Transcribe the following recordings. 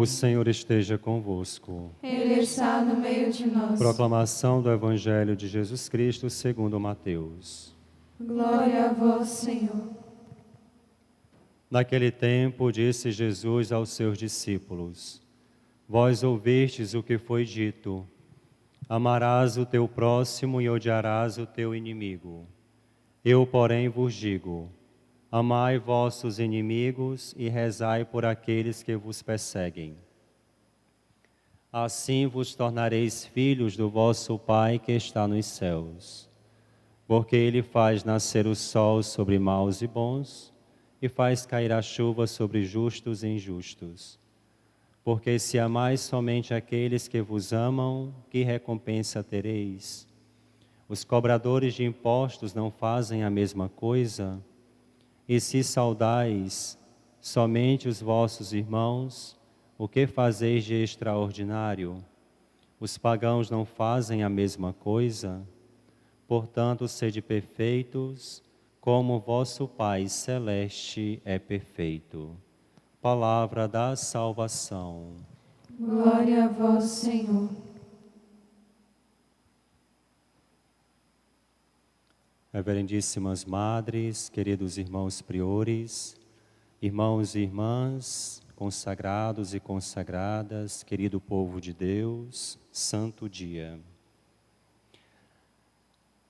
O Senhor esteja convosco. Ele está no meio de nós. Proclamação do Evangelho de Jesus Cristo segundo Mateus. Glória a vós, Senhor. Naquele tempo disse Jesus aos seus discípulos: Vós ouvistes o que foi dito: amarás o teu próximo e odiarás o teu inimigo. Eu, porém, vos digo: amai vossos inimigos e rezai por aqueles que vos perseguem. Assim vos tornareis filhos do vosso Pai que está nos céus. Porque Ele faz nascer o sol sobre maus e bons, e faz cair a chuva sobre justos e injustos. Porque se amais somente aqueles que vos amam, que recompensa tereis? Os cobradores de impostos não fazem a mesma coisa? E se saudais somente os vossos irmãos, o que fazeis de extraordinário? Os pagãos não fazem a mesma coisa? Portanto, sede perfeitos, como vosso Pai Celeste é perfeito. Palavra da salvação. Glória a vós, Senhor. Reverendíssimas madres, queridos irmãos priores, irmãos e irmãs, consagrados e consagradas, querido povo de Deus, santo dia.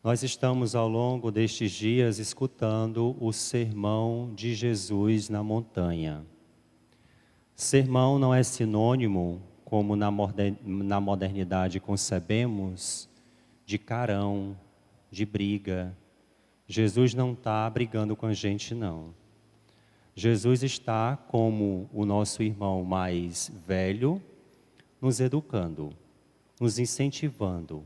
Nós estamos ao longo destes dias escutando o sermão de Jesus na montanha. Sermão não é sinônimo, como na modernidade concebemos, de carão, de briga. Jesus não está brigando com a gente, não. Jesus está, como o nosso irmão mais velho, nos educando, nos incentivando,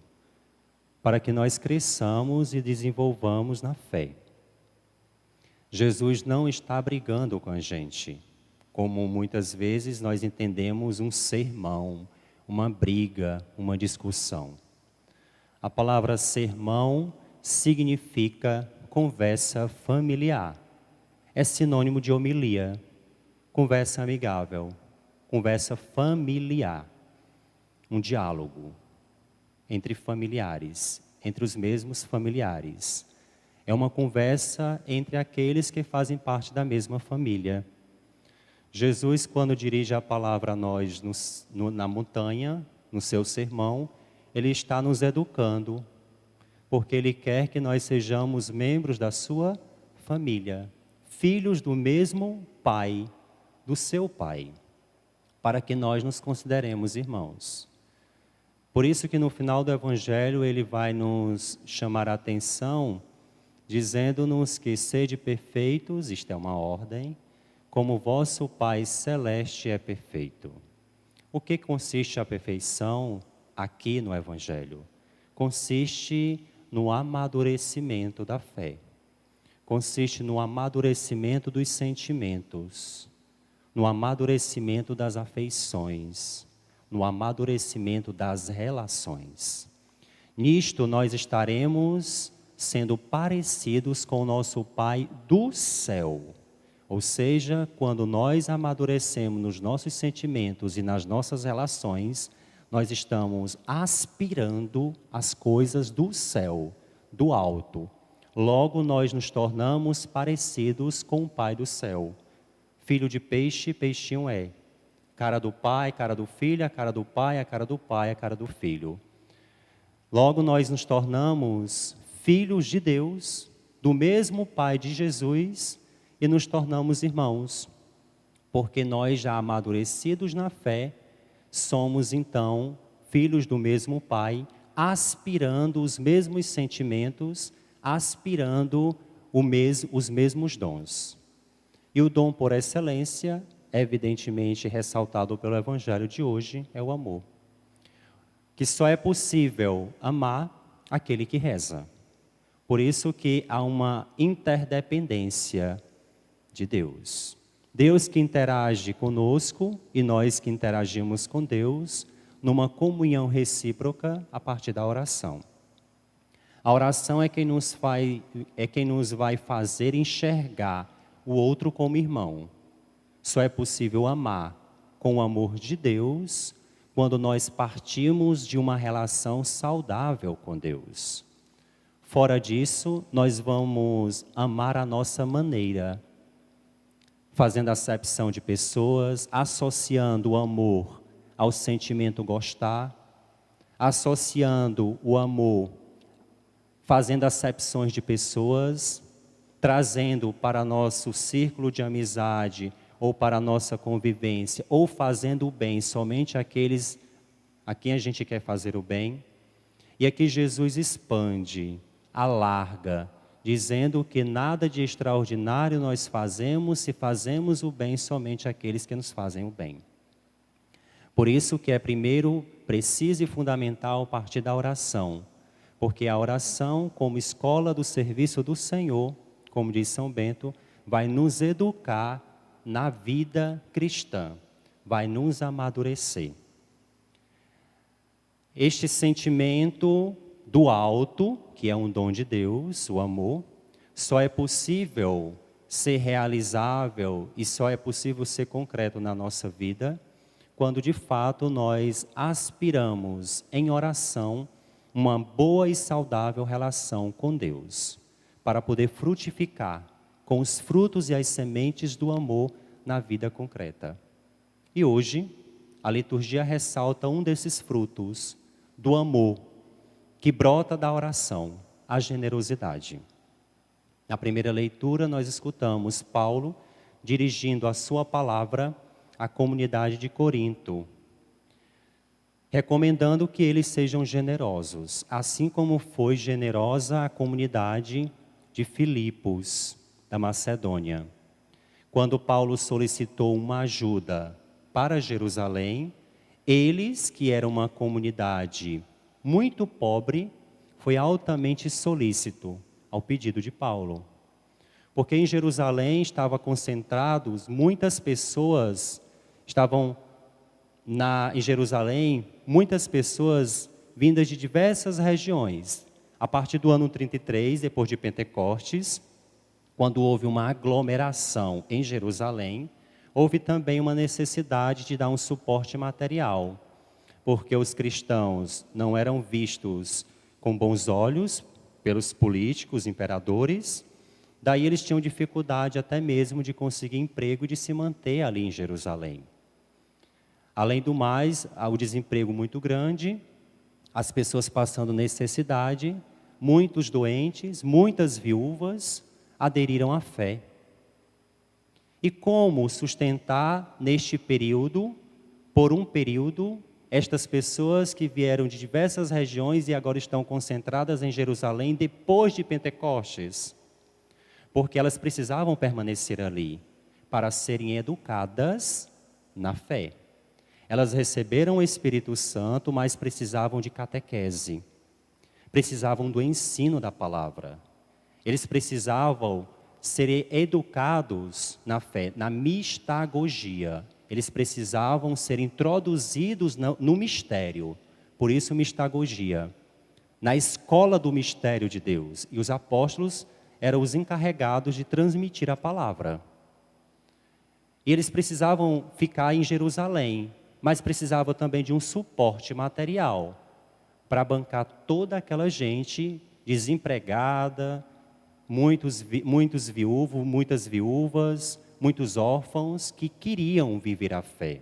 para que nós cresçamos e desenvolvamos na fé. Jesus não está brigando com a gente, como muitas vezes nós entendemos um sermão, uma briga, uma discussão. A palavra sermão significa conversa familiar. É sinônimo de homilia, conversa amigável, conversa familiar. Um diálogo entre familiares, entre os mesmos familiares. É uma conversa entre aqueles que fazem parte da mesma família. Jesus, quando dirige a palavra a nós na montanha, no seu sermão, Ele está nos educando, porque Ele quer que nós sejamos membros da sua família, filhos do mesmo Pai, do seu Pai, para que nós nos consideremos irmãos. Por isso que no final do Evangelho Ele vai nos chamar a atenção, dizendo-nos que sede perfeitos, isto é uma ordem, como vosso Pai Celeste é perfeito. O que consiste a perfeição aqui no Evangelho? Consiste no amadurecimento da fé. Consiste no amadurecimento dos sentimentos, no amadurecimento das afeições, no amadurecimento das relações. Nisto nós estaremos sendo parecidos com o nosso Pai do céu. Ou seja, quando nós amadurecemos nos nossos sentimentos e nas nossas relações, nós estamos aspirando as coisas do céu, do alto. Logo nós nos tornamos parecidos com o Pai do céu. Filho de peixe, peixinho é. Cara do pai, cara do filho, a cara do pai, a cara do pai, a cara do filho. Logo nós nos tornamos filhos de Deus, do mesmo Pai de Jesus, e nos tornamos irmãos. Porque nós já amadurecidos na fé, somos então filhos do mesmo Pai, aspirando os mesmos sentimentos, aspirando os mesmos dons. E o dom por excelência, evidentemente ressaltado pelo Evangelho de hoje, é o amor. Que só é possível amar aquele que reza. Por isso que há uma interdependência de Deus. Deus que interage conosco e nós que interagimos com Deus numa comunhão recíproca a partir da oração. A oração é quem nos vai fazer enxergar o outro como irmão. Só é possível amar com o amor de Deus quando nós partimos de uma relação saudável com Deus. Fora disso, nós vamos amar a nossa maneira, fazendo acepção de pessoas, associando o amor ao sentimento gostar, associando o amor, fazendo acepções de pessoas, trazendo para nosso círculo de amizade ou para a nossa convivência, ou fazendo o bem somente àqueles a quem a gente quer fazer o bem. E aqui Jesus expande, alarga, dizendo que nada de extraordinário nós fazemos se fazemos o bem somente àqueles que nos fazem o bem. Por isso que é primeiro preciso e fundamental partir da oração, porque a oração, como escola do serviço do Senhor, como diz São Bento, vai nos educar na vida cristã, vai nos amadurecer. Este sentimento do alto, que é um dom de Deus, o amor, só é possível ser realizável e só é possível ser concreto na nossa vida quando de fato nós aspiramos em oração uma boa e saudável relação com Deus, para poder frutificar com os frutos e as sementes do amor na vida concreta. E hoje, a liturgia ressalta um desses frutos do amor que brota da oração, a generosidade. Na primeira leitura, nós escutamos Paulo dirigindo a sua palavra à comunidade de Corinto, recomendando que eles sejam generosos, assim como foi generosa a comunidade de Filipos, da Macedônia. Quando Paulo solicitou uma ajuda para Jerusalém, eles, que eram uma comunidade muito pobre, foi altamente solícito ao pedido de Paulo. Porque em Jerusalém estavam concentrados, muitas pessoas em Jerusalém, muitas pessoas vindas de diversas regiões. A partir do ano 33, depois de Pentecostes, quando houve uma aglomeração em Jerusalém, houve também uma necessidade de dar um suporte material, porque os cristãos não eram vistos com bons olhos pelos políticos, imperadores, daí eles tinham dificuldade até mesmo de conseguir emprego e de se manter ali em Jerusalém. Além do mais, o desemprego muito grande, as pessoas passando necessidade, muitos doentes, muitas viúvas aderiram à fé. E como sustentar neste período, por um período, estas pessoas que vieram de diversas regiões e agora estão concentradas em Jerusalém depois de Pentecostes? Porque elas precisavam permanecer ali para serem educadas na fé. Elas receberam o Espírito Santo, mas precisavam de catequese. Precisavam do ensino da palavra. Eles precisavam ser educados na fé, na mistagogia. Eles precisavam ser introduzidos no mistério. Por isso, mistagogia. Na escola do mistério de Deus. E os apóstolos eram os encarregados de transmitir a palavra. E eles precisavam ficar em Jerusalém, mas precisavam também de um suporte material para bancar toda aquela gente desempregada, muitos viúvos, muitas viúvas, muitos órfãos que queriam viver a fé.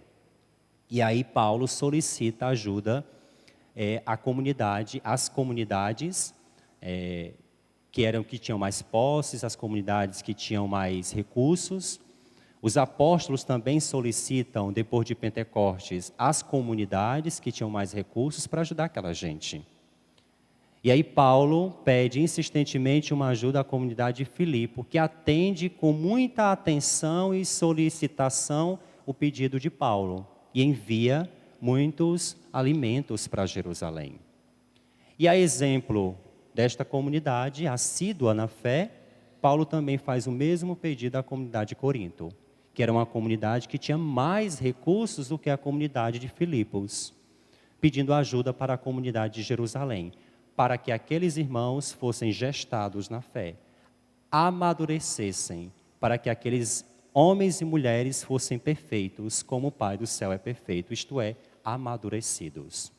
E aí Paulo solicita ajuda às comunidades que tinham mais posses, as comunidades que tinham mais recursos. Os apóstolos também solicitam, depois de Pentecostes, as comunidades que tinham mais recursos para ajudar aquela gente. E aí Paulo pede insistentemente uma ajuda à comunidade de Filipe, que atende com muita atenção e solicitação o pedido de Paulo e envia muitos alimentos para Jerusalém. E a exemplo desta comunidade assídua na fé, Paulo também faz o mesmo pedido à comunidade de Corinto, que era uma comunidade que tinha mais recursos do que a comunidade de Filipos, pedindo ajuda para a comunidade de Jerusalém, para que aqueles irmãos fossem gestados na fé, amadurecessem, para que aqueles homens e mulheres fossem perfeitos, como o Pai do céu é perfeito, isto é, amadurecidos.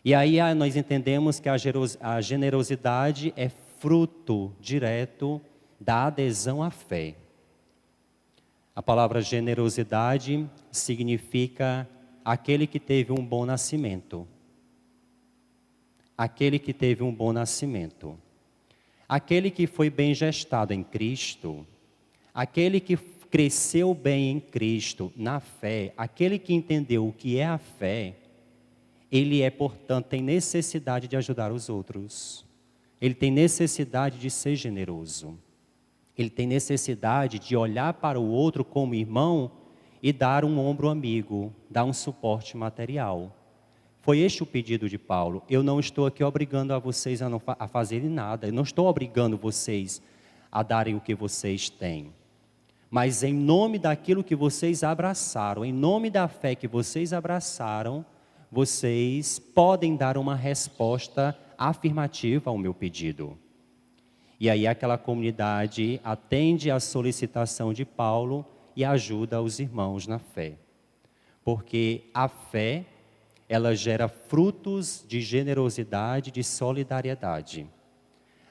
E aí nós entendemos que a generosidade é fruto direto da adesão à fé. A palavra generosidade significa aquele que teve um bom nascimento. Aquele que teve um bom nascimento. Aquele que foi bem gestado em Cristo. Aquele que cresceu bem em Cristo, na fé. Aquele que entendeu o que é a fé. Ele portanto, tem necessidade de ajudar os outros. Ele tem necessidade de ser generoso. Ele tem necessidade de olhar para o outro como irmão e dar um ombro amigo, dar um suporte material. Foi este o pedido de Paulo. Eu não estou aqui obrigando a vocês a fazerem nada. Eu não estou obrigando vocês a darem o que vocês têm. Mas em nome daquilo que vocês abraçaram, em nome da fé que vocês abraçaram, vocês podem dar uma resposta afirmativa ao meu pedido. E aí aquela comunidade atende à solicitação de Paulo e ajuda os irmãos na fé. Porque a fé, ela gera frutos de generosidade, de solidariedade.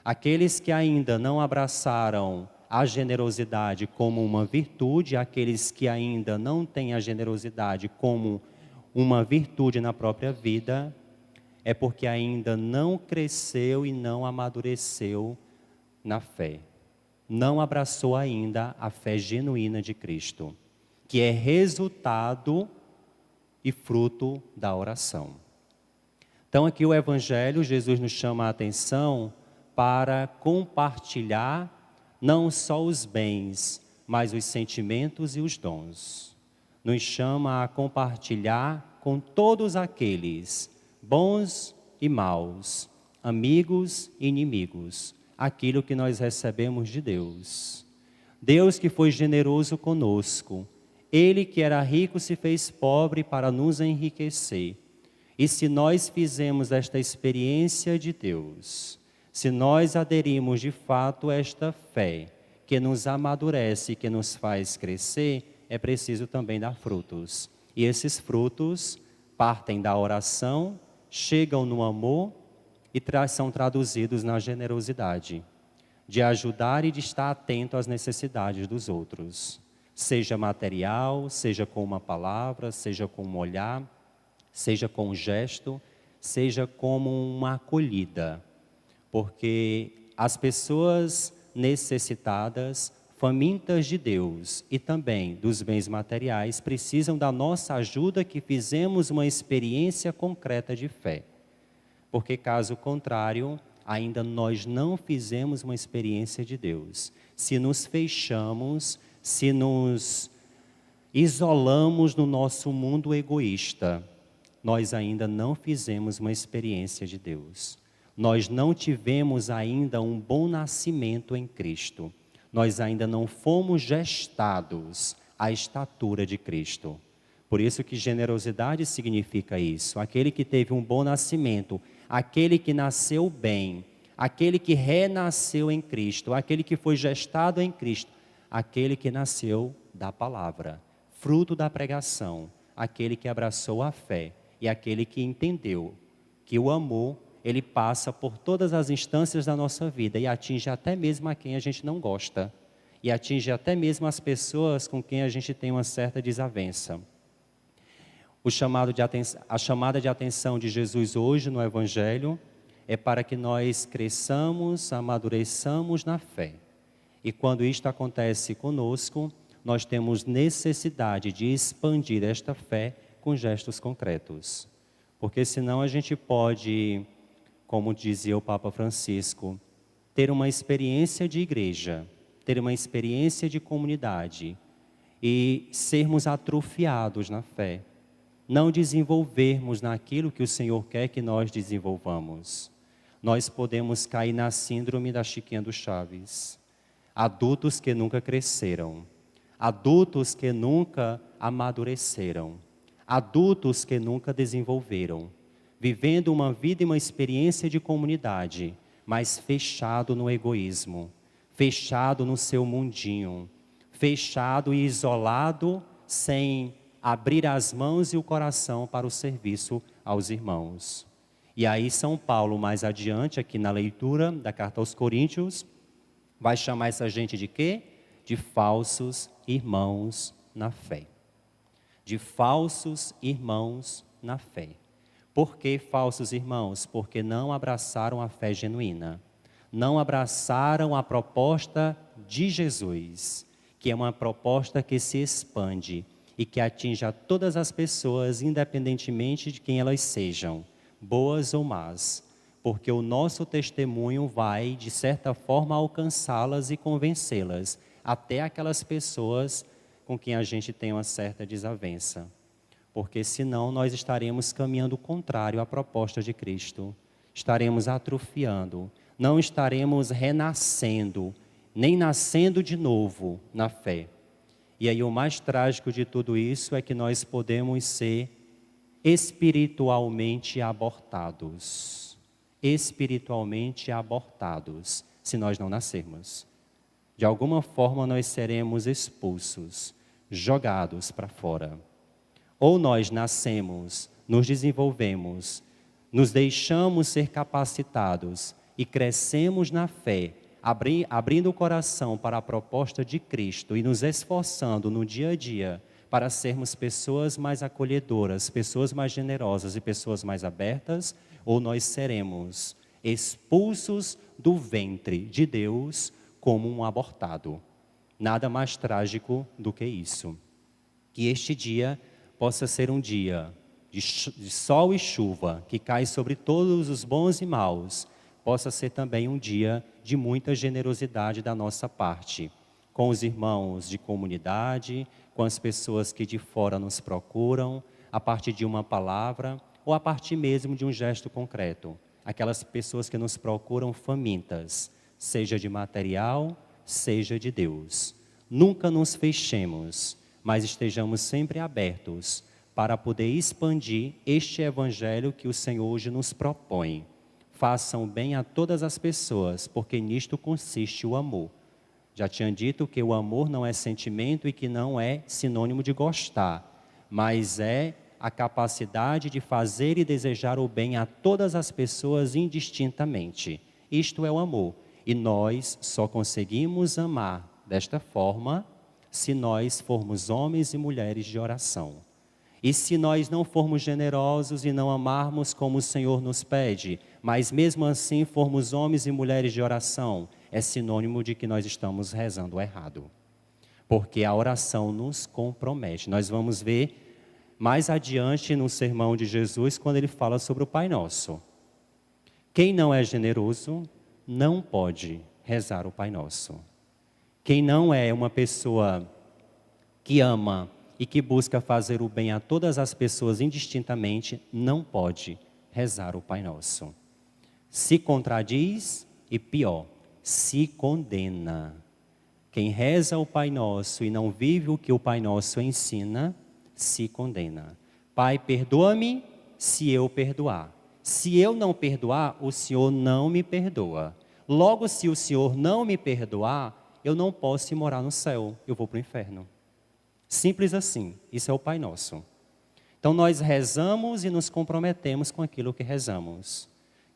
Aqueles que ainda não abraçaram a generosidade como uma virtude, aqueles que ainda não têm a generosidade como uma virtude na própria vida, é porque ainda não cresceu e não amadureceu na fé. Não abraçou ainda a fé genuína de Cristo, que é resultado e fruto da oração. Então aqui o Evangelho, Jesus nos chama a atenção para compartilhar não só os bens, mas os sentimentos e os dons. Nos chama a compartilhar com todos aqueles, bons e maus, amigos e inimigos, aquilo que nós recebemos de Deus. Deus que foi generoso conosco, Ele que era rico se fez pobre para nos enriquecer. E se nós fizemos esta experiência de Deus, se nós aderimos de fato a esta fé, que nos amadurece, que nos faz crescer, é preciso também dar frutos. E esses frutos partem da oração, chegam no amor e são traduzidos na generosidade, de ajudar e de estar atento às necessidades dos outros. Seja material, seja com uma palavra, seja com um olhar, seja com um gesto, seja como uma acolhida. Porque as pessoas necessitadas, famintas de Deus e também dos bens materiais, precisam da nossa ajuda que fizemos uma experiência concreta de fé. Porque caso contrário, ainda nós não fizemos uma experiência de Deus. Se nos fechamos, se nos isolamos no nosso mundo egoísta, nós ainda não fizemos uma experiência de Deus. Nós não tivemos ainda um bom nascimento em Cristo. Nós ainda não fomos gestados à estatura de Cristo. Por isso que generosidade significa isso. Aquele que teve um bom nascimento, aquele que nasceu bem, aquele que renasceu em Cristo, aquele que foi gestado em Cristo, aquele que nasceu da palavra, fruto da pregação, aquele que abraçou a fé e aquele que entendeu que o amor, ele passa por todas as instâncias da nossa vida e atinge até mesmo a quem a gente não gosta e atinge até mesmo as pessoas com quem a gente tem uma certa desavença. A chamada de atenção de Jesus hoje no Evangelho é para que nós cresçamos, amadureçamos na fé. E quando isto acontece conosco, nós temos necessidade de expandir esta fé com gestos concretos. Porque senão a gente pode, como dizia o Papa Francisco, ter uma experiência de igreja, ter uma experiência de comunidade e sermos atrofiados na fé. Não desenvolvermos naquilo que o Senhor quer que nós desenvolvamos. Nós podemos cair na síndrome da Chiquinha do Chaves. Adultos que nunca cresceram. Adultos que nunca amadureceram. Adultos que nunca desenvolveram. Vivendo uma vida e uma experiência de comunidade, mas fechado no egoísmo. Fechado no seu mundinho. fechado e isolado, sem abrir as mãos e o coração para o serviço aos irmãos. E aí São Paulo, mais adiante, aqui na leitura da carta aos Coríntios, vai chamar essa gente de quê? De falsos irmãos na fé. De falsos irmãos na fé. Por que falsos irmãos? Porque não abraçaram a fé genuína. Não abraçaram a proposta de Jesus, que é uma proposta que se expande e que atinge a todas as pessoas, independentemente de quem elas sejam, boas ou más, porque o nosso testemunho vai, de certa forma, alcançá-las e convencê-las, até aquelas pessoas com quem a gente tem uma certa desavença. Porque senão nós estaremos caminhando contrário à proposta de Cristo, estaremos atrofiando, não estaremos renascendo, nem nascendo de novo na fé. E aí o mais trágico de tudo isso é que nós podemos ser espiritualmente abortados. Espiritualmente abortados, se nós não nascermos. De alguma forma nós seremos expulsos, jogados para fora. Ou nós nascemos, nos desenvolvemos, nos deixamos ser capacitados e crescemos na fé, abrindo o coração para a proposta de Cristo e nos esforçando no dia a dia para sermos pessoas mais acolhedoras, pessoas mais generosas e pessoas mais abertas, ou nós seremos expulsos do ventre de Deus como um abortado. Nada mais trágico do que isso. Que este dia possa ser um dia de sol e chuva, que cai sobre todos os bons e maus, possa ser também um dia de muita generosidade da nossa parte, com os irmãos de comunidade, com as pessoas que de fora nos procuram, a partir de uma palavra ou a partir mesmo de um gesto concreto. Aquelas pessoas que nos procuram famintas, seja de material, seja de Deus. Nunca nos fechemos, mas estejamos sempre abertos para poder expandir este evangelho que o Senhor hoje nos propõe. Façam bem a todas as pessoas, porque nisto consiste o amor. Já tinha dito que o amor não é sentimento e que não é sinônimo de gostar, mas é a capacidade de fazer e desejar o bem a todas as pessoas indistintamente. Isto é o amor. E nós só conseguimos amar desta forma se nós formos homens e mulheres de oração. E se nós não formos generosos e não amarmos como o Senhor nos pede, mas mesmo assim formos homens e mulheres de oração, é sinônimo de que nós estamos rezando errado. Porque a oração nos compromete. Nós vamos ver mais adiante no sermão de Jesus, quando ele fala sobre o Pai Nosso. Quem não é generoso não pode rezar o Pai Nosso. Quem não é uma pessoa que ama e que busca fazer o bem a todas as pessoas indistintamente, não pode rezar o Pai Nosso. Se contradiz e pior, se condena. Quem reza o Pai Nosso e não vive o que o Pai Nosso ensina, se condena. Pai, perdoa-me se eu perdoar. Se eu não perdoar, o Senhor não me perdoa. Logo, se o Senhor não me perdoar, eu não posso ir morar no céu, eu vou para o inferno. Simples assim, isso é o Pai Nosso. Então nós rezamos e nos comprometemos com aquilo que rezamos.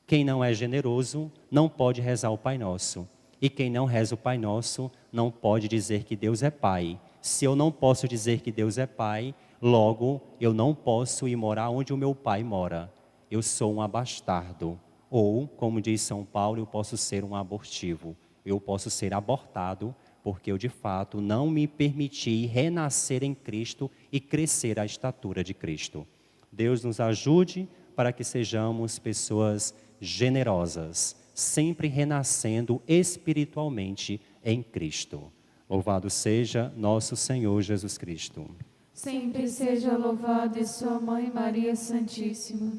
Quem não é generoso não pode rezar o Pai Nosso. E quem não reza o Pai Nosso não pode dizer que Deus é Pai. Se eu não posso dizer que Deus é Pai, logo eu não posso ir morar onde o meu Pai mora. Eu sou um abastardo. Ou, como diz São Paulo, eu posso ser um abortivo. Eu posso ser abortado porque eu de fato não me permiti renascer em Cristo e crescer à estatura de Cristo. Deus nos ajude para que sejamos pessoas generosas, sempre renascendo espiritualmente em Cristo. Louvado seja nosso Senhor Jesus Cristo. Sempre seja louvado e sua Mãe Maria Santíssima.